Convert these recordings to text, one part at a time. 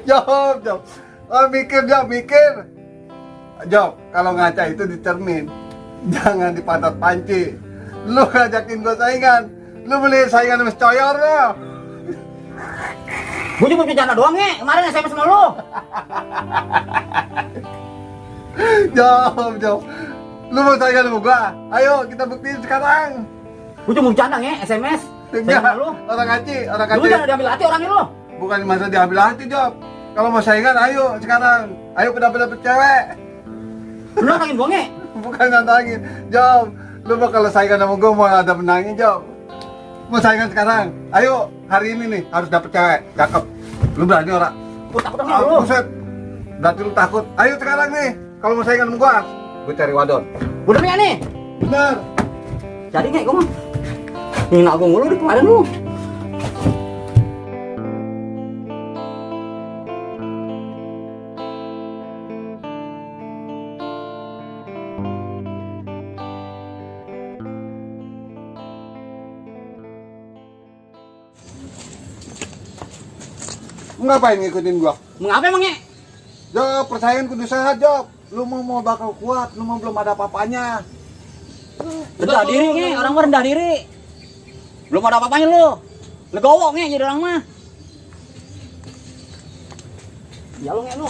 Job. Oh, mikir. Job, kalau ngaca itu di cermin, jangan di pantat panci. Lu ngajakin gue saingan, lu beli saingan sama coyor lo. Gue cuma bercanda doang kemarin SMS sama lu. Job. Lu mau saingan sama gua? Ayo kita buktiin sekarang. Gue cuma bercanda SMS. Enggak, Sama lu. orang ngaci. Lu jangan diambil hati orangnya lu. Bukan masa diambil hati, Job. Kalau mau saingan, ayo sekarang. Ayo dapet cewek. Lu nantangin gua Bukan nantangin, Job. Lu mau kalau saingan sama gua mau ada menangin, Job. Mau saingan sekarang. Ayo, hari ini nih harus dapet cewek. Cakep. Lu berani ora? Gua takut sama lu. Buset. Berarti lu takut. Ayo sekarang nih. Kalau mau saingan sama gua, gua cari wadon. Udah nih. Bener. Jadi gua mah. Ngina gua mulu di kemarin lu. Ngapain ngikutin gua? Mengapa emang Job, persaingan kudu sehat, Job. Lu mau bakal kuat, lu mau belum ada apa-apanya. Rendah diri orang mah rendah diri. Belum ada apa-apanya lu. Legowo jadi orang mah. Ya lu lu.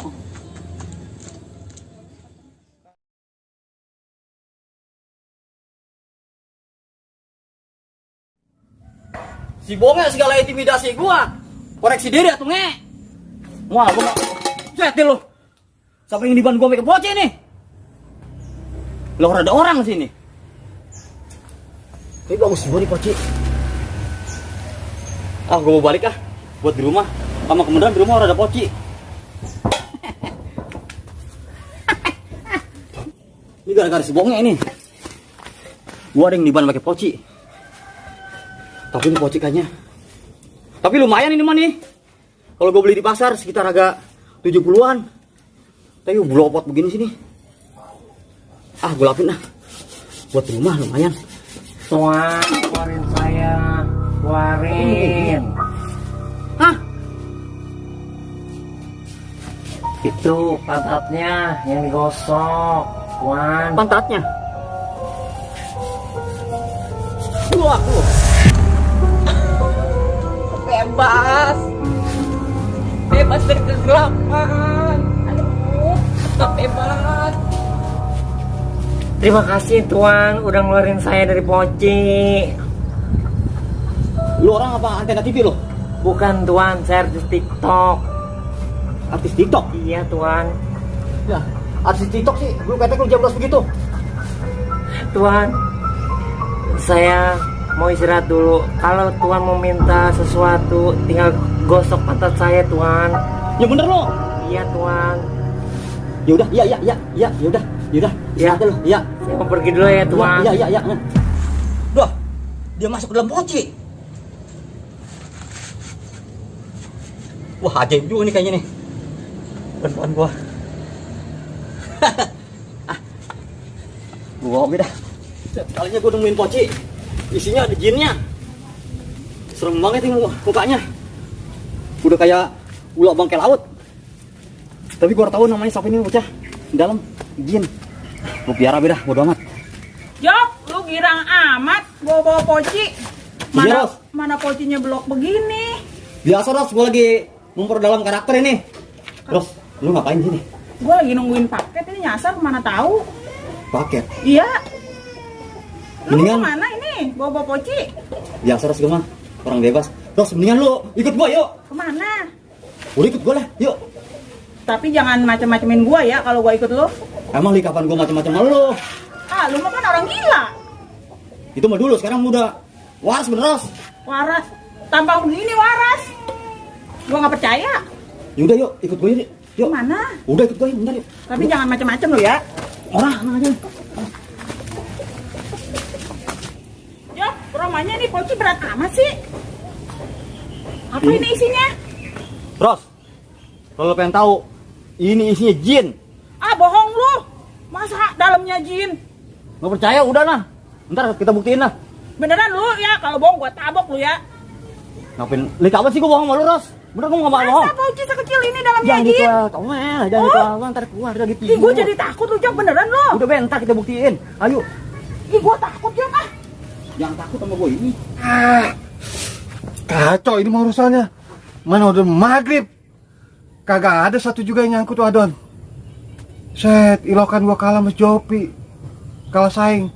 Si Bonge segala intimidasi gua. Koreksi diri atuh Wah, gua mau setil lu. Siapa yang diban gua make bocah nih? Lah ada orang sini. Tapi bagus juga nih poci. Gua mau balik buat di rumah. Sama kemudian di rumah ada poci. Ini gara-gara si Bonge ini. Gua ada yang diban pakai poci. Tapi ini poci kayaknya. Tapi lumayan ini mah nih. Kalau gue beli di pasar sekitar agak 70-an. Tapi belopot begini sini. Gue lapin buat di rumah lumayan. Tuan, keluarin saya. Keluarin. Hah? Itu pantatnya yang digosok. Tuan. Pantatnya? Wah, bebas dari kegelapan. Aduh, bebas. Terima kasih Tuan udah ngeluarin saya dari poci. Lu orang apa antena TV lo? Bukan Tuan, saya artis TikTok. Artis TikTok? Iya Tuan. Ya, artis TikTok sih, lu kata lu jablos begitu. Tuan, saya mau istirahat dulu. Kalau Tuan mau minta sesuatu, tinggal gosok pantat saya Tuan. Ya bener lo. Iya Tuan. Ya udah, iya, yaudah. Ya, lo. Iya. Saya mau pergi dulu ya Tuan. Iya. Duh, dia masuk ke dalam poci. Wah, ajaib juga nih kayaknya nih. Perempuan gua. Gua beda. Sekalinya gua nemuin poci. Isinya ada jinnya. Serem banget nih mukanya. Udah kayak ular bangkai laut. Tapi gua tahu namanya siapa ini bocah. Di dalam jin. Gua piara beda, bodo amat. Jok, lu girang amat bawa poci. Iya, Ros. Mana pocinya blok begini? Biasa Ros, gua lagi memperdalam karakter ini. Ros, lu ngapain sini? Gue lagi nungguin paket ini nyasar kemana tahu? Paket. Iya. Lu Mendingan- kemana ini? Bawa poci? Biasa Ros, gua mah orang bebas. Ros, mendingan lu ikut gua yuk. Kemana? Udah ikut gua lah, yuk. Tapi jangan macem-macemin gua ya kalau gua ikut lu. Emang li kapan gua macam-macam sama lu? Lu mah kan orang gila. Itu mah dulu, sekarang udah waras bener Ros. Waras. Tampang begini waras. Gua nggak percaya. Yaudah yuk, ikut gua yuk. Yuk. Kemana? Udah ikut gua yuk, bentar yuk. Tapi jangan macem-macem lu ya. Orang aja. Jok, rumahnya nih poci berat amat sih. Apa ini isinya? Ros, kalau pengen tahu, ini isinya jin. Bohong lu. Masa dalamnya jin? Nggak percaya, udah lah. Ntar kita buktiin lah. Beneran lu ya, kalau bohong gua tabok lu ya. Ngapain? Lih kapan sih gua bohong sama lu, Ros? Bener gua nggak bohong. Masa Poci sekecil ini dalamnya Jangan Jin? dikeluar, jangan dikeluar, ntar keluar lagi Ih, gue jadi takut lu Jok, beneran lo. Udah bentar kita buktiin. Ayo. Ih, gue takut Jok ah. Jangan takut sama gua ini. Kacau ini mau urusannya. Mana udah maghrib. Kagak ada satu juga yang nyangkut tuh Adon. Set, ilokan gua kalah sama Jopi. Kalah saing.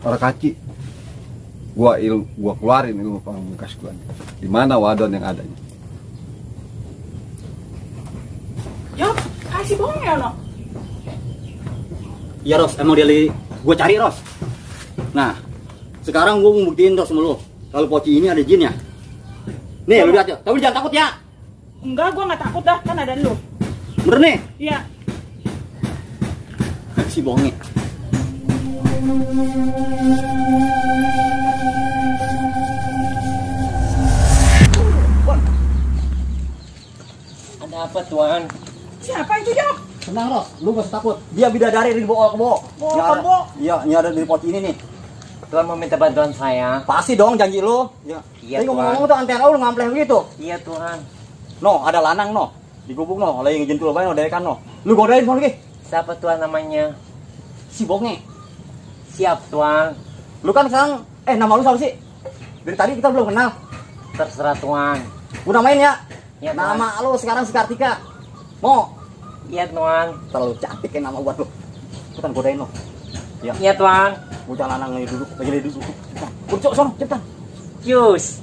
Orang kaci. Gua keluarin ilmu pamungkas gua. Di mana wadon yang adanya? Jok, kasih bohong ya lo. Iya Ros, emang dia gua cari Ros. Nah, sekarang gua mau buktiin Ros sama lu. Kalau Poci ini ada jinnya. Nih, lu lihat ya. Tapi jangan takut ya. Enggak, gue nggak takut dah, kan ada lu. Bener nih. Iya. Si bohongnya. Ada apa tuan? Siapa itu Jok? Tenang Ros, lu gak usah takut. Dia bidadari dari bawa ke bawa. Bawa ke bawa? Iya, ini ada dari Poci ini nih. Tuan mau minta bantuan saya? Pasti dong janji lu. Iya, Tapi Tuan. ngomong-ngomong tuh antara lu ngampleh begitu. Iya Tuhan. No, ada lanang no. Di gubuk no, lagi ngejentul bae no dari kan no. Lu godain mau lagi. Siapa Tuan namanya? Si bonge. Siap Tuan. Lu kan sekarang nama lu siapa sih? Dari tadi kita belum kenal. Terserah Tuan. Udah main ya? Iya, Tuan. Nama lu sekarang si Kartika. Mo, Iya Tuan. terlalu cantik ya nama buat lu. Cepetan godain lo. Ya. Iya Tuan. Bocah lanang lagi duduk, Cepetan. Ucok sono, cepetan. Cus.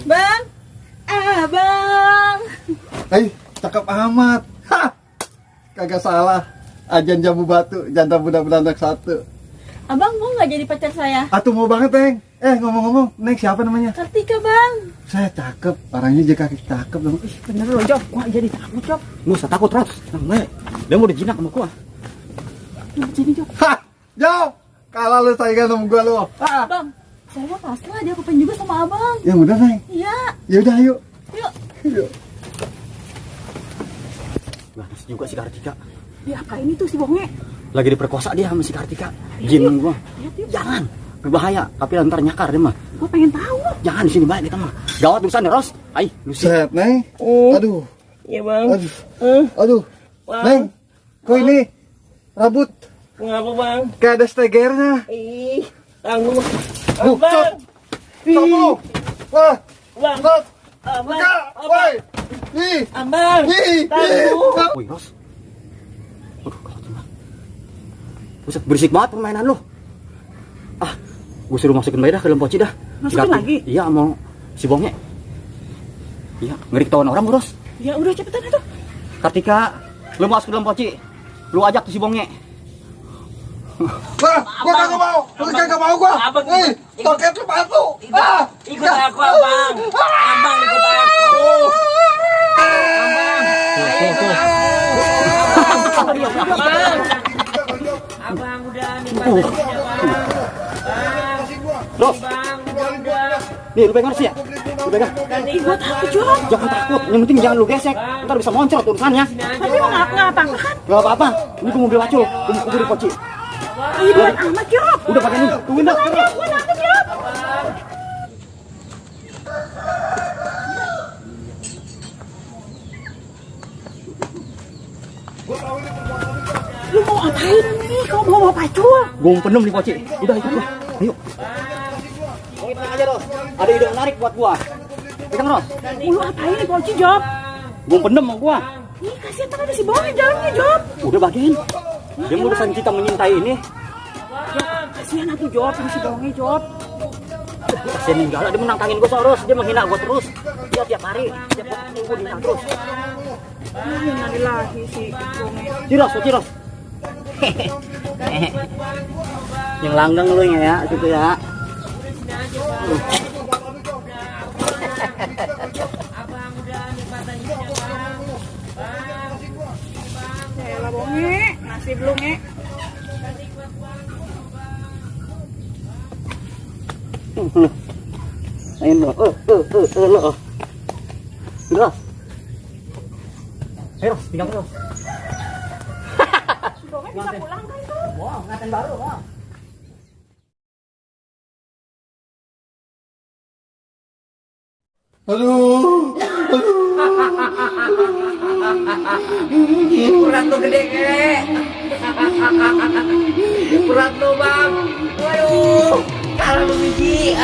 Bang, abang. Cakep amat. Kagak salah. Ajan jambu batu, jantan budak beranak satu. Abang mau nggak jadi pacar saya? Atuh mau banget, Neng. Ngomong-ngomong, Neng siapa namanya? Kartika bang. Saya cakep, orangnya juga cakep dong. Bener lo Jok, gue jadi takut Jok. Lu usah takut, Ros. Tenang, dia mau dijinak sama gua. Jadi Jok. Jauh. Kalah lu saingan sama gua lu. Bang, saya mah pasrah dia kepengen juga sama abang. Yang udah, Neng. Iya, Ya udah, ayo. yuk. Yuk. Ganas juga si Kartika. Ya apa ini tuh si bohongnya? Lagi diperkosa dia sama si Kartika. Jin gua. Jangan. Berbahaya, tapi ntar nyakar dia mah. Gue pengen tahu. Jangan di sini banyak kita mah. Gawat urusan ya, Ros. Ayo, lu sih. Set, Neng. Aduh. Iya Bang. Aduh. Wah. Neng. Kok ini rambut Ngapa Bang? kayak ada stegernya. Ih, tanggung. Bukan. Kamu. Wah. Bang. Set. Abang. Enggak. Woi. Ih. Abang. Ih. Tanggung. Wih, Ros. Aduh, gawat ini mah. Buset, berisik banget permainan lu. Gue suruh masukin bayi dah ke dalam poci dah. Masukin lagi? Iya, mau si bongnya. Iya, ngeri ketahuan orang, Ros. Ya udah cepetan itu. Kartika, lu masuk ke dalam poci. Lu ajak tuh si bongnya. Wah, gua kagak mau. Lu kagak mau gua. Abang Ih, toket lu palsu. Ikut aku Abang. Abang ikut aku. Abang udah nih Ros, nih lu pegang Ros ya. Lu pegang. Ih, gue takut Jok. Jangan takut, yang penting jangan lu gesek. Ntar bisa moncrot urusannya. Tapi mau ngapa-ngapa kan? Gak apa-apa, ini gua mobil wacul. Gua di poci. Ih, berat amat Jok. Udah pakai ini, tungguin dah. Gue takut Jok. Lu mau ngapain nih? Kau mau bawa pacul? Gua mau penem di poci. Udah ikut gua. Ayo. Oke, tenang aja, Ros. Ada ide menarik buat gua. Pegang, Ros. Lu ngapain nih Poci Job? Gua penem sama gua. Ih, kasihan kan ada si Bong di dalamnya Job. Udah bagian. Dia mau urusan kita menyintai ini. Job, kasihan atuh Job, ini si Bongnya Job. Kasian enggak lah, dia menantangin gua terus. Dia menghina gua terus. Dia tiap hari, tiap waktu gua dihina terus. Ini nanti lagi si Bongnya. Ciros, Ciros. Yang langgang lu ya, gitu ya. Yaelah Bongnya, nasi belum ya. Ayo lo, lo. Ciros. Ayo, tinggal terus. bisa pulang kan tuh? Wah, pengantin baru, wah. Aduh. Berat tuh gede kek. Berat tuh bang. Waduh, kalah lu biji.